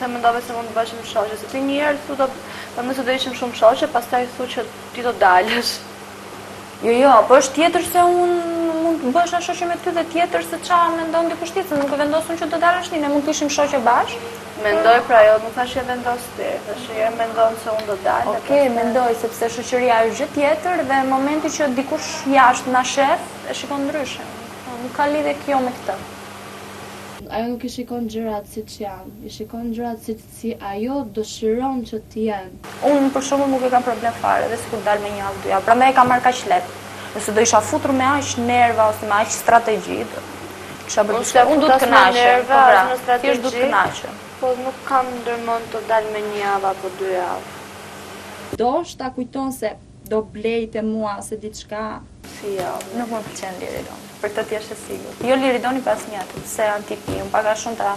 pse mendove se mund të bashim shoqe, se ti një herë thu do se do ishim shumë shoqe, pastaj thu që ti do dalësh. Jo, po është tjetër se unë mund të bësh shoqe me ty dhe tjetër se qa mendon dikush tjetër, se nuk e vendosun që të dalësh ti, ne mund të ishim shoqe bashkë. Mendoj pra jo, nuk thash e vendos ti, thash e mendon se unë do dalë. Okej, mendoj sepse shoqëria është gjë tjetër dhe në momenti që dikush jashtë na shef, e shikon ndryshe. Nuk ka lidhje kjo me këtë. Ajo nuk i shikon gjërat siç janë, i shikon gjërat si ajo dëshiron që të jenë. Unë për shembull nuk e kam problem fare, dhe sikur dal me 1-2 javë. Prandaj e kam marrë kaq lehtë. Nëse do isha futur me aq nerva ose me aq strategji, kisha bërë diçka. Unë do të kënaqem, thjesht do të kënaqem. Po nuk kam ndërmend të dal me 1 javë apo 2 javë. Ta kujton se do blejte mua se diçka. Si jo. Nuk më pëlqen Liridoni, për këtë t'jesh e sigurt. Jo Liridoni pas mjetë, se antipi, unë paka shumë ta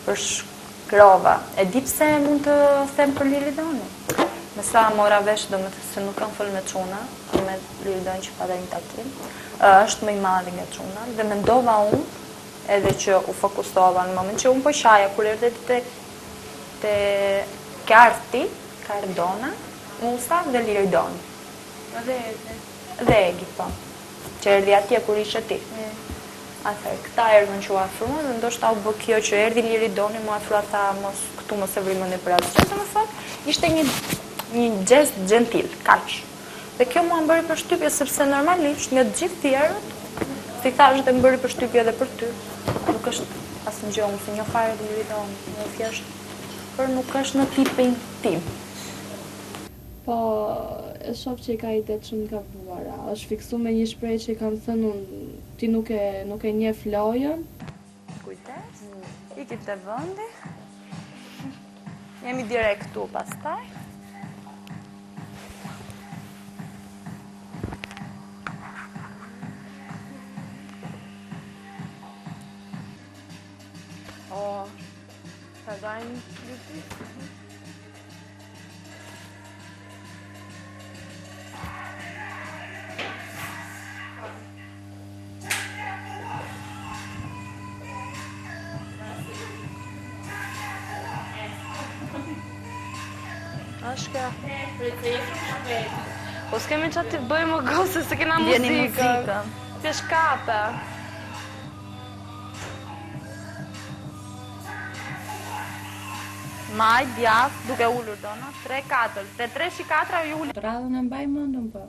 përshkrova. E di pse mund të them për Liridoni. Me sa mora vesh, do me të se nuk kam fol me çuna, me Liridoni që pata një takim, është më i madhi nga çuna, dhe mendova unë, edhe që u fokusova në moment që unë po shaja, kur erdhe te Karti, Cardona, Musa dhe Liridoni. Dhe Egi, po. Që erdi atje kur ishe ti. Atëherë, këta erdhën që u afrua dhe ndoshta u bë kjo që erdi Liridoni mu afrua tha mos këtu mos e vrimën e për asgjë, dhe më thot, ishte një gest gentil, kaq. Dhe kjo mua më bëri përshtypje sepse normalisht nga të gjithë tjerët, si thash dhe më bëri përshtypje edhe për ty. Nuk është asnjë gjë, unë se njoh fare Liridoni, në thjesht, por nuk është në tipin tim. Po, e shoh që i ka ide shumë të gabuara. Është fiksu me një shprehje që i kam thënë unë, ti nuk e njeh lojën. Kujdes, iki te vendi. Jemi direkt këtu pastaj. Ka dajnë lypi? Ashka. Po s'kemi qatë të bëjmë o gose se kena muzika. Të shkape. Maj, djath, duke ullur dona, 3-4, te 3-4 ju ullur. Radhën e mbaj mendën po.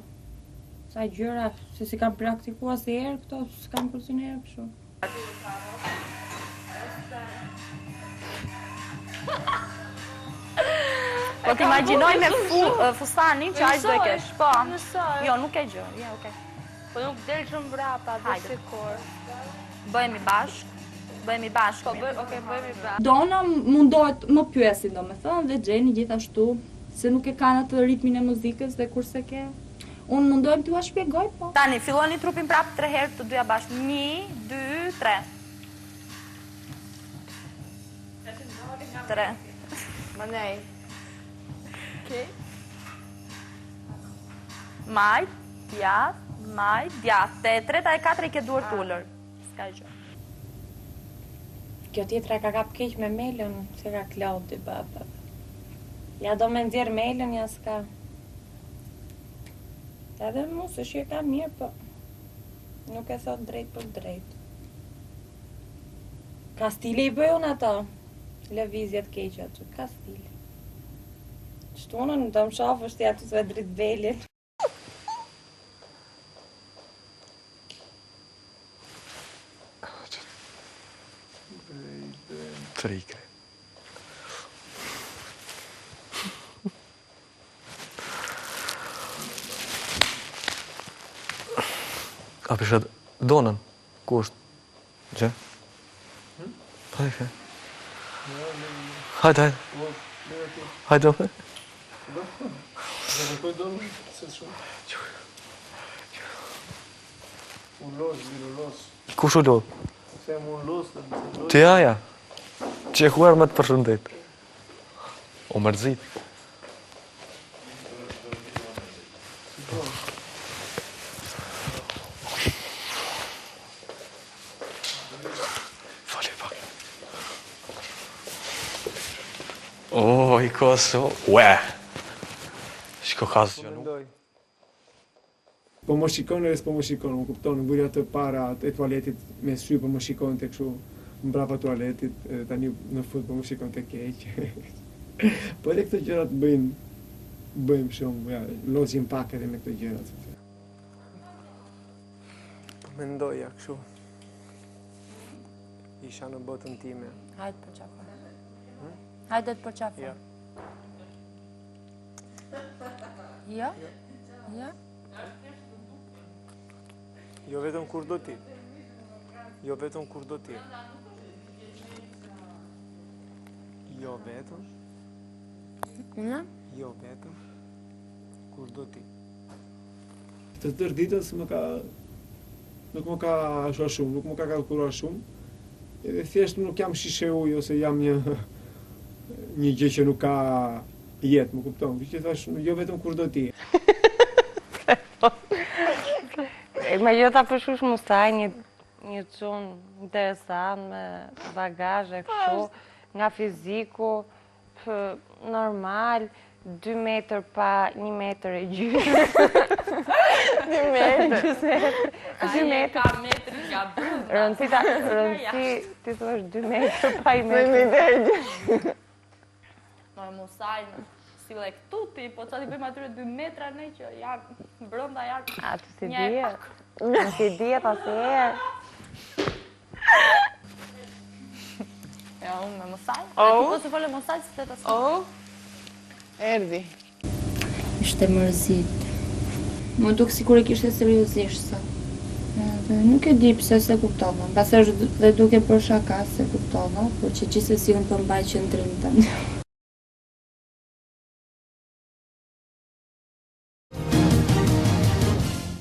Sa gjëra, se si kam praktikuar si herë këto, s'kam kursin herë për shumë. Po t'imagjinoj me fustani që aq do e kesh. Po. Nësoj. Jo, nuk e gjë. Ja, okay. Po nuk del shumë brapa, dhe sikur. Bëhemi bashk. Bëhemi bashk. Po, okej, bëhemi bashk. Dona mundohet më pyesin, domethënë, dhe Gjeni gjithashtu, se nuk e kanë atë ritmin e muzikës dhe kurse ke. Unë mundohem t'ua shpjegoj, po. Tani, filloni trupin prapë 3 herë të dyja bashkë. 1, 2, 3. 3. Manej. Okej. Maj, djath. Te 3-4 i ke duar t'ullër. S'ka gjë. Kjo tjetra ka kap keq me Melën, se ka Klaudi, baba. Ja do me nxjerr Melën, ja s'ka. Edhe mu se që e ka mirë, po nuk e thot drejt për drejt. Ka stile i bëjën ato, lëvizjet keqja, që ka stile. Shtunën, do më shafë është ja të sve dritë belin. Frikre. A pishet donën? Ku është? Gjë? Hajde. Hajde. Hajde. Kush u lodh? Ti aja? Që e kuar me të përshëndet? O mërzit. Fali pak. O, i koso. Ue! Shko kasë që nuk. Mendoj. Po më shikon edhe s'po më shikon, më kupton, në bërja të para e tualetit me sy, po më shikon të kështu mbrapa tualetit, edhe tani në fund po më shikon të keq. Po edhe këto gjërat bëjmë shumë, ja, lozim pak edhe me këto gjërat. Po mendoja kështu. Isha në botën time. Hajde për qafa. Hajde për qafa. Ja. Ja? Ja? Jo vetëm kur do ti. Jo vetëm kur do ti. Jo vetëm. Unë? Jo vetëm kur do ti. Të tërë ditës nuk më ka shoh shumë, nuk më ka kalkuluar shumë. Edhe thjesht nuk jam shishe ujë ose jam një gjë që nuk ka jetë, më kupton. Që thash, jo vetëm kur do ti. Me jo ta përshush musaj një qunë interesant me bagazhe kështu, nga fiziku, normal, 2 metër pa 1 metër e gjysmë. 2 metër. 2 metër. Ka metër nga brunda. Rëndësi, ti thua 2 metër pa 1 metër. Në musaj, si dhe këtu ti, po që ti bëjmë atyre 2 metra ne që janë brënda janë... A, të si dje. Në si dje, ta se e. Ja, unë me musaj. Oh. E ti po se fole musaj, si të të së. Erdi. Ishte mërzit. Më duk sikur e kishte seriozisht sa. Dhe nuk e di pse se kuptova. Pastaj është dhe duke për shaka se kuptova, por që gjithsesi unë po mbaj qendrim tani.